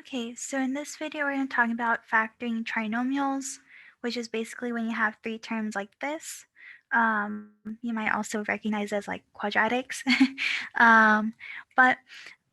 Okay, so in this video, we're going to talk about factoring trinomials, which is basically when you have three terms like this. You might also recognize as like quadratics. but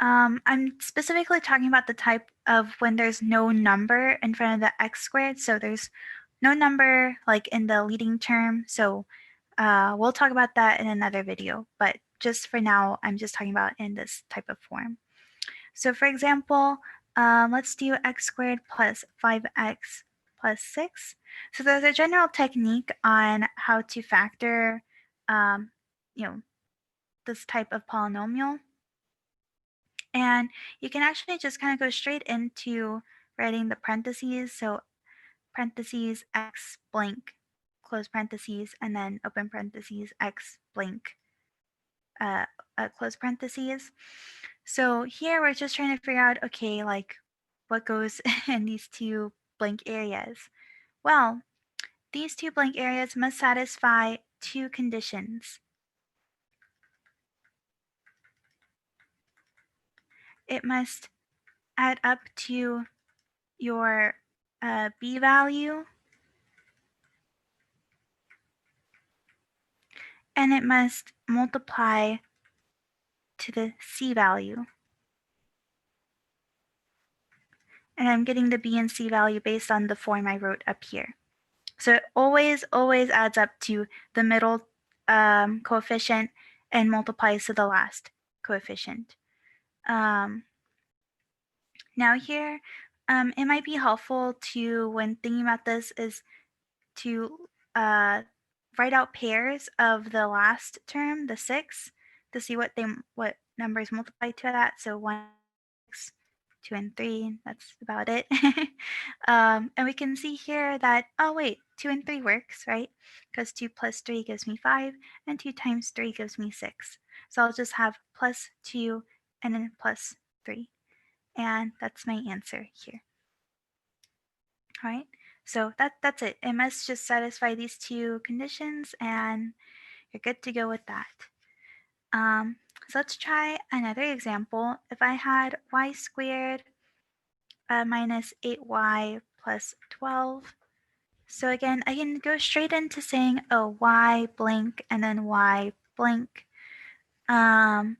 I'm specifically talking about the type of when there's no number in front of the x squared. So there's no number like in the leading term. So we'll talk about that in another video. But just for now, I'm just talking about in this type of form. So for example, let's do x squared plus 5x plus 6. So there's a general technique on how to factor, um, this type of polynomial. And you can actually just kind of go straight into writing the parentheses. So parentheses x blank, close parentheses, and then open parentheses x blank, close parentheses. So here we're just trying to figure out, okay, like what goes in these two blank areas? Well, these two blank areas must satisfy two conditions. It must add up to your b value, and it must multiply to the c value. And I'm getting the b and c value based on the form I wrote up here. So it always adds up to the middle coefficient and multiplies to the last coefficient. Now here, it might be helpful to, when thinking about this, is to write out pairs of the last term, the 6, to see what numbers multiply to that. So 1, 6, 2, and 3, that's about it. And we can see here that, oh wait, 2 and 3 works, right? Because 2 plus 3 gives me 5, and 2 times 3 gives me 6. So I'll just have plus 2 and then plus 3. And that's my answer here. All right, so that's it. It must just satisfy these two conditions, and you're good to go with that. So let's try another example. If I had y squared minus 8y plus 12. So again, I can go straight into saying, oh, y blank and then y blank. And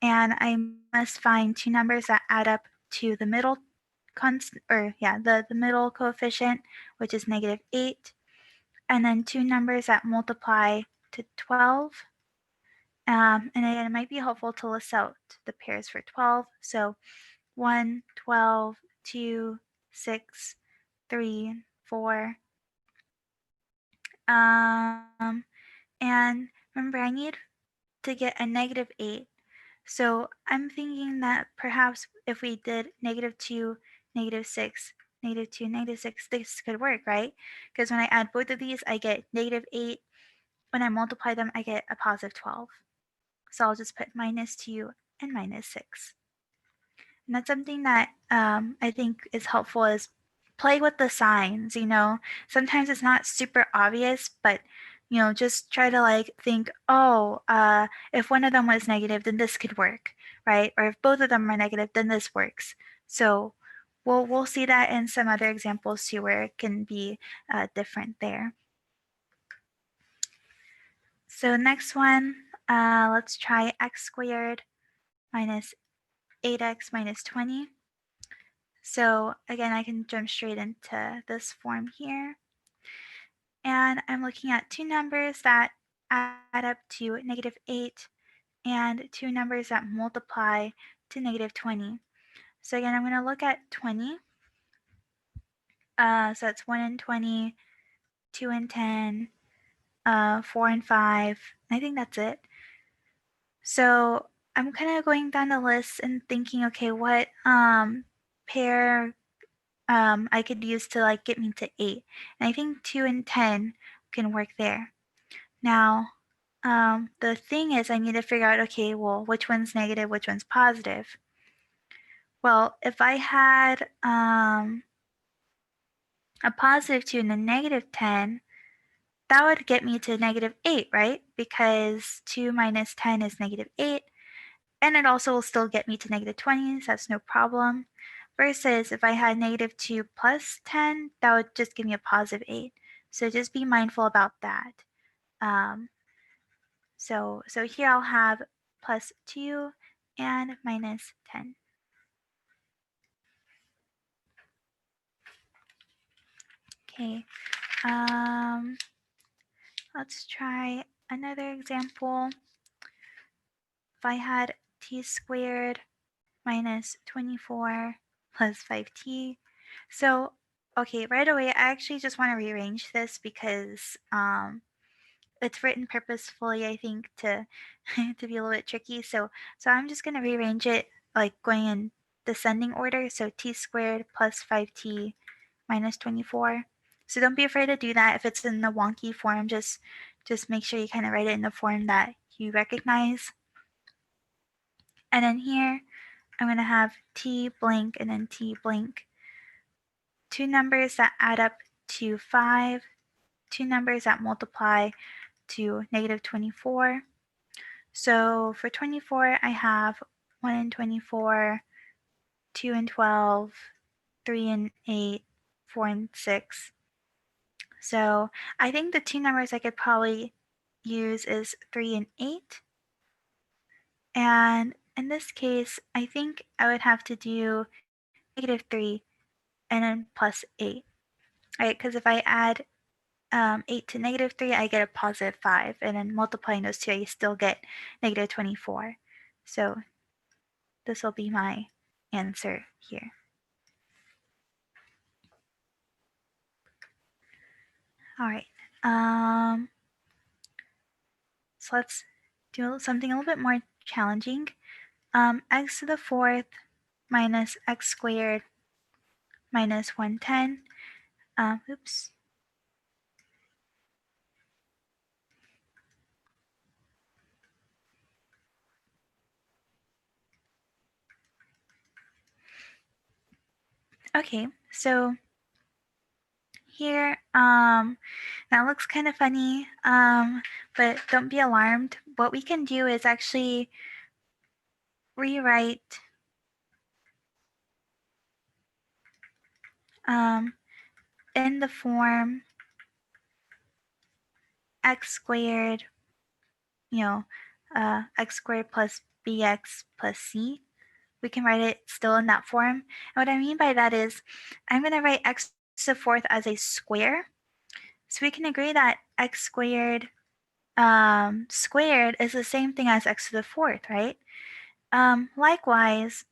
I must find two numbers that add up to the middle constant, or yeah, the middle coefficient, which is negative 8. And then two numbers that multiply to 12. And again, it might be helpful to list out the pairs for 12. So 1, 12, 2, 6, 3, 4. And remember, I need to get a negative 8. So I'm thinking that perhaps if we did negative 2, negative 6, negative 2, negative 6, this could work, right? Because when I add both of these, I get negative 8. When I multiply them, I get a positive 12. So I'll just put minus 2 and minus 6. And that's something that I think is helpful, is play with the signs, Sometimes it's not super obvious, but, just try to like think, oh, if one of them was negative, then this could work, right? Or if both of them are negative, then this works. So we'll see that in some other examples too, where it can be different there. So next one, let's try x squared minus 8x minus 20. So again, I can jump straight into this form here. And I'm looking at two numbers that add up to negative 8 and two numbers that multiply to negative 20. So again, I'm going to look at 20. So that's 1 and 20, 2 and 10, 4 and 5. I think that's it. So I'm kind of going down the list and thinking, okay, what pair I could use to like get me to 8. And I think 2 and 10 can work there. Now, the thing is, I need to figure out, okay, well, which one's negative, which one's positive? Well, if I had a positive 2 and a negative 10, that would get me to negative 8, right? Because 2 minus 10 is negative 8. And it also will still get me to negative 20, so that's no problem. versus if I had negative 2 plus 10, that would just give me a positive 8. So just be mindful about that. So here I'll have plus 2 and minus 10. Okay, let's try another example. If I had t squared minus 24 plus 5t. So, okay, right away, I actually just want to rearrange this because it's written purposefully, I think, to to be a little bit tricky. So I'm just going to rearrange it like going in descending order. So t squared plus 5t minus 24. So don't be afraid to do that. If it's in the wonky form, just make sure you kind of write it in the form that you recognize. And then here, I'm going to have t blank and then t blank. Two numbers that add up to 5, two numbers that multiply to negative 24. So for 24, I have 1 and 24, 2 and 12, 3 and 8, 4 and 6. So I think the two numbers I could probably use is 3 and 8. And in this case, I think I would have to do negative 3 and then plus 8, right? Because if I add 8 to negative 3, I get a positive 5. And then multiplying those two, I still get negative 24. So this will be my answer here. All right. So let's do something a little bit more challenging. X to the fourth minus x squared minus 110. Oops. Okay, so here, that looks kind of funny, but don't be alarmed. What we can do is actually rewrite in the form x squared, x squared plus bx plus c. We can write it still in that form. And what I mean by that is I'm going to write x to the fourth as a square. So we can agree that x squared squared is the same thing as x to the fourth, right? Likewise,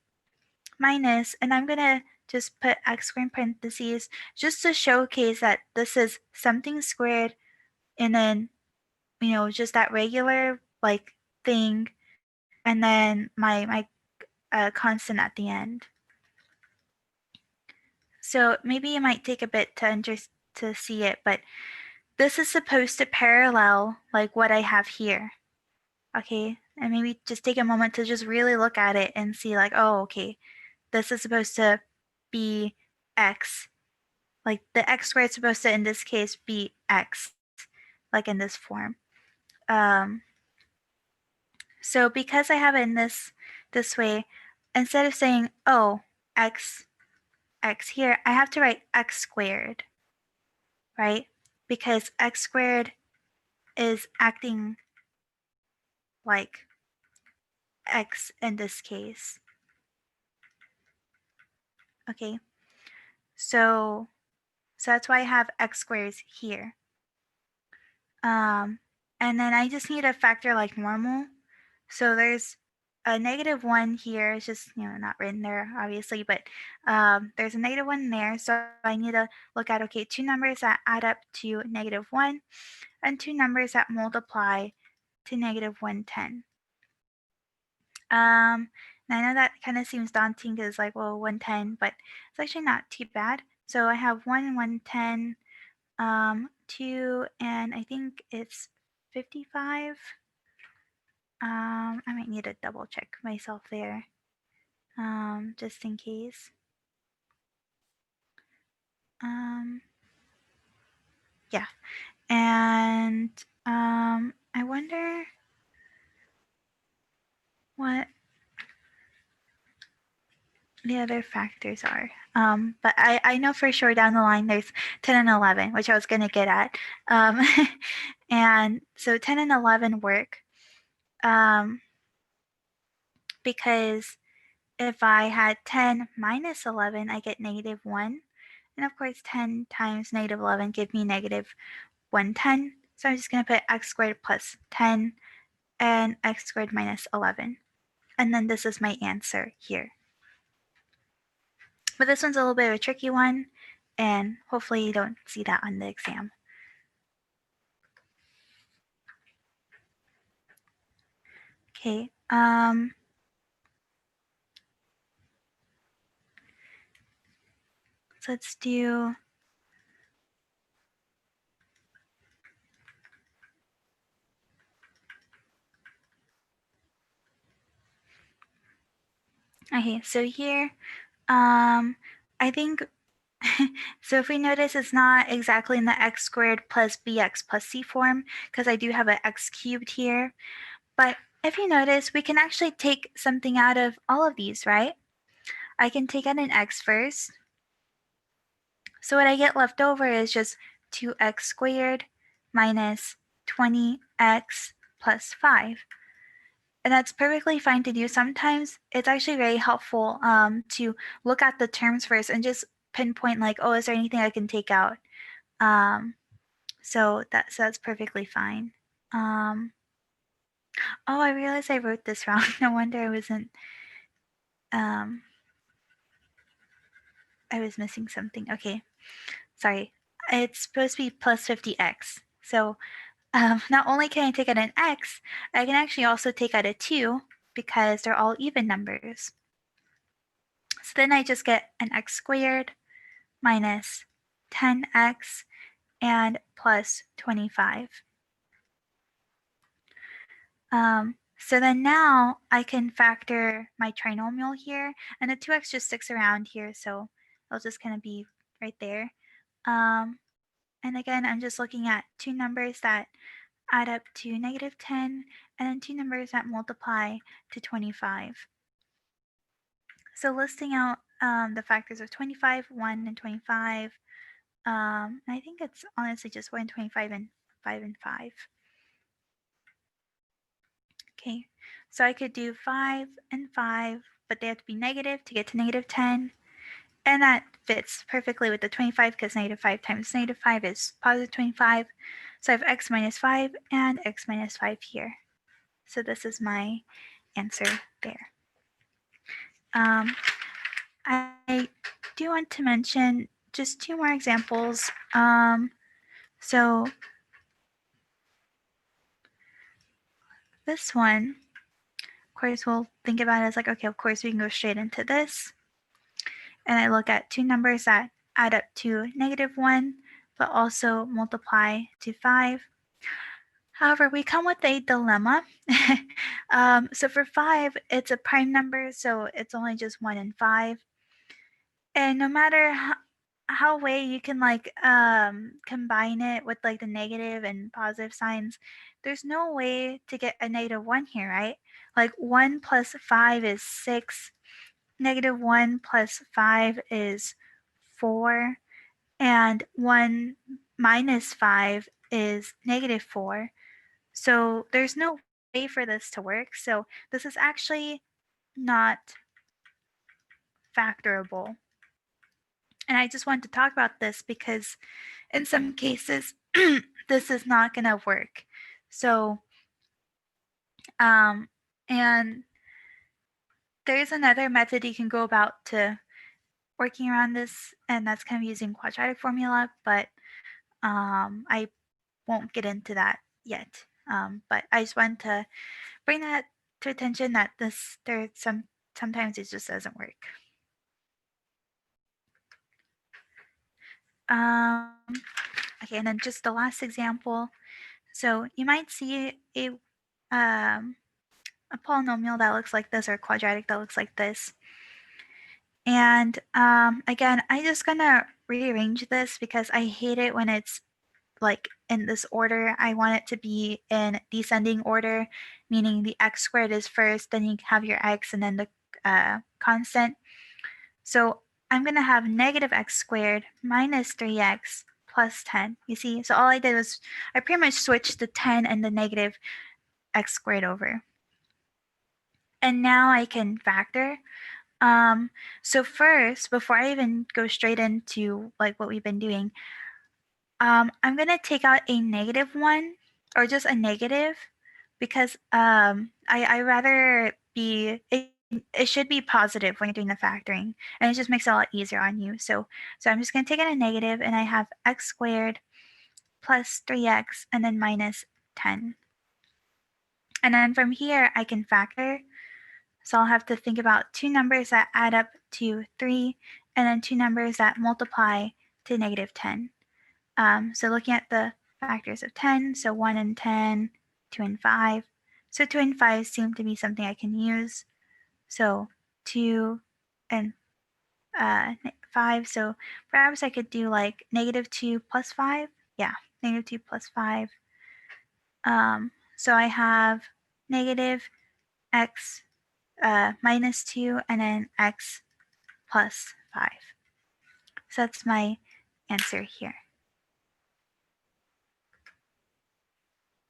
minus, and I'm going to just put x squared in parentheses just to showcase that this is something squared and then, just that regular like thing, and then my constant at the end. So maybe it might take a bit to see it, but this is supposed to parallel like what I have here. Okay, and maybe just take a moment to just really look at it and see like, oh, okay, this is supposed to be x. Like the x squared is supposed to, in this case, be x, like in this form. So because I have it in this way, instead of saying, oh, x here, I have to write x squared, right? Because x squared is acting like x in this case. Okay, so that's why I have x squares here. And then I just need to factor like normal. So there's a negative 1 here. It's just, not written there, obviously, but there's a negative 1 there. So I need to look at, okay, two numbers that add up to negative 1 and two numbers that multiply to negative 110. And I know that kind of seems daunting because like, well, 110, but it's actually not too bad. So I have 1 and 110, 2, and I think it's 55. I might need to double check myself there, just in case. Yeah, and I wonder what the other factors are. But I know for sure down the line there's 10 and 11, which I was going to get at. And so 10 and 11 work because if I had 10 minus 11, I get negative 1. And of course, 10 times negative 11 give me negative 110. So I'm just going to put x squared plus 10 and x squared minus 11. And then this is my answer here. But this one's a little bit of a tricky one, and hopefully you don't see that on the exam. Okay, so let's do okay, so here, I think, so if we notice it's not exactly in the x squared plus bx plus c form, because I do have an x cubed here, but if you notice, we can actually take something out of all of these, right? I can take out an x first. So what I get left over is just 2x squared minus 20x plus 5. And that's perfectly fine to do. Sometimes it's actually very helpful to look at the terms first and just pinpoint like, oh, is there anything I can take out? So that's perfectly fine. Oh, I realized I wrote this wrong. No wonder I wasn't, I was missing something. Okay, sorry. It's supposed to be plus 50x. So not only can I take out an x, I can actually also take out a 2 because they're all even numbers. So then I just get an x squared minus 10x and plus 25. So then now I can factor my trinomial here, and the 2x just sticks around here, so it'll just kind of be right there. And again, I'm just looking at two numbers that add up to negative 10, and then two numbers that multiply to 25. So listing out the factors of 25, 1, and 25, I think it's honestly just 1, 25, and 5 and 5. Okay, so I could do 5 and 5, but they have to be negative to get to negative 10. And that fits perfectly with the 25 because negative 5 times negative 5 is positive 25. So I have x minus 5 and x minus 5 here. So this is my answer there. I do want to mention just two more examples. So this one, of course, we'll think about it as like, okay, of course we can go straight into this. And I look at two numbers that add up to negative 1, but also multiply to 5. However, we come with a dilemma. So for 5, it's a prime number, so it's only just 1 and 5. And no matter how way you can like combine it with like the negative and positive signs, there's no way to get a negative 1 here, right? Like 1 plus 5 is 6. Negative 1 plus 5 is 4. And 1 minus 5 is negative 4. So there's no way for this to work. So this is actually not factorable. And I just wanted to talk about this because in some cases, this is not going to work. So, and there's another method you can go about to working around this, and that's kind of using quadratic formula, but I won't get into that yet. But I just wanted to bring that to attention that sometimes it just doesn't work. Okay, and then just the last example. So you might see a polynomial that looks like this or a quadratic that looks like this. And again, I'm just gonna rearrange this because I hate it when it's like in this order. I want it to be in descending order, meaning the x squared is first, then you have your x and then the constant. So I'm going to have negative x squared minus 3x plus 10. You see? So all I did was I pretty much switched the 10 and the negative x squared over. And now I can factor. So first, before I even go straight into like what we've been doing, I'm going to take out a negative one or just a negative because I rather be it should be positive when you're doing the factoring, and it just makes it a lot easier on you. So I'm just going to take in a negative, and I have x squared plus 3x and then minus 10. And then from here I can factor. So I'll have to think about two numbers that add up to 3 and then two numbers that multiply to negative 10. So looking at the factors of 10, so 1 and 10, 2 and 5. So 2 and 5 seem to be something I can use. So 2 and 5. So perhaps I could do like negative 2 plus 5. Yeah, negative 2 plus 5. So I have negative x minus 2 and then x plus 5. So that's my answer here.